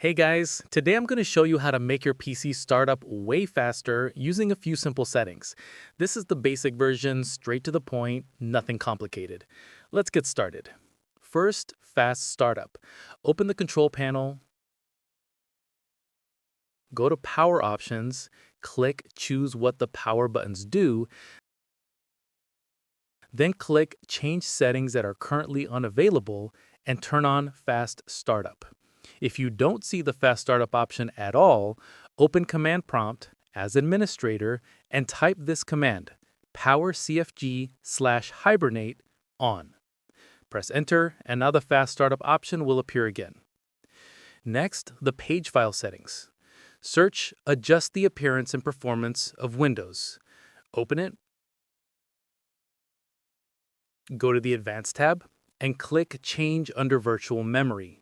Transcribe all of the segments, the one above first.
Hey guys, today I'm going to show you how to make your PC start up way faster using a few simple settings. This is the basic version, straight to the point, nothing complicated. Let's get started. First, fast startup. Open the control panel, go to power options, click choose what the power buttons do, then click change settings that are currently unavailable and turn on fast startup. If you don't see the fast startup option at all, open command prompt as administrator and type this command, powercfg/hibernate on. Press enter and now the fast startup option will appear again. Next, the page file settings. Search adjust the appearance and performance of Windows. Open it, go to the Advanced tab, and click Change under Virtual Memory.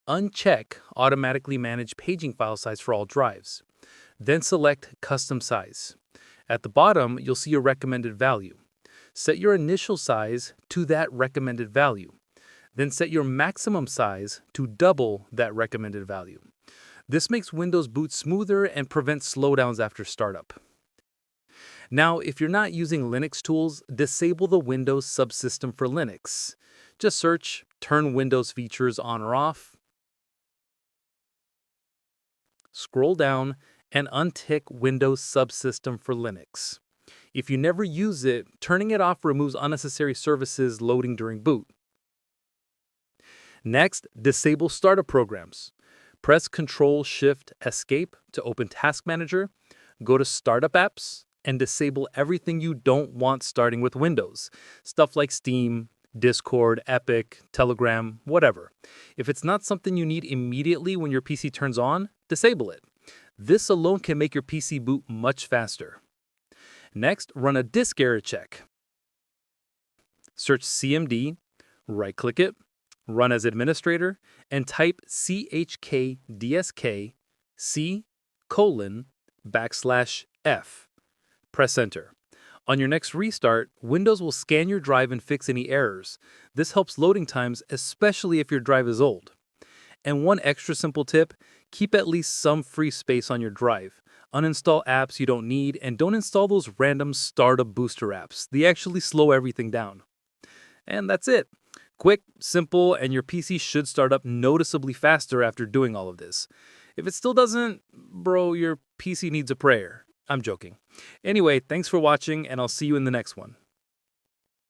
Uncheck Automatically Manage Paging File Size for all drives. Then select Custom Size. At the bottom, you'll see a recommended value. Set your initial size to that recommended value. Then set your maximum size to double that recommended value. This makes Windows boot smoother and prevents slowdowns after startup. Now, if you're not using Linux tools, disable the Windows subsystem for Linux. Just search Turn Windows Features on or off, scroll down, and untick Windows subsystem for Linux. If you never use it, turning it off removes unnecessary services loading during boot. Next, disable startup programs. Press Ctrl-Shift-Escape to open Task Manager, go to Startup Apps, and disable everything you don't want starting with Windows. Stuff like Steam, Discord, Epic, Telegram, whatever. If it's not something you need immediately when your PC turns on, disable it. This alone can make your PC boot much faster. Next, run a disk error check. Search CMD, right-click it, run as administrator, and type chkdsk C:\F. Press enter. On your next restart, Windows will scan your drive and fix any errors. This helps loading times, especially if your drive is old. And one extra simple tip, keep at least some free space on your drive. Uninstall apps you don't need, and don't install those random startup booster apps. They actually slow everything down. And that's it. Quick, simple, and your PC should start up noticeably faster after doing all of this. If it still doesn't, bro, your PC needs a prayer. I'm joking. Anyway, thanks for watching, and I'll see you in the next one.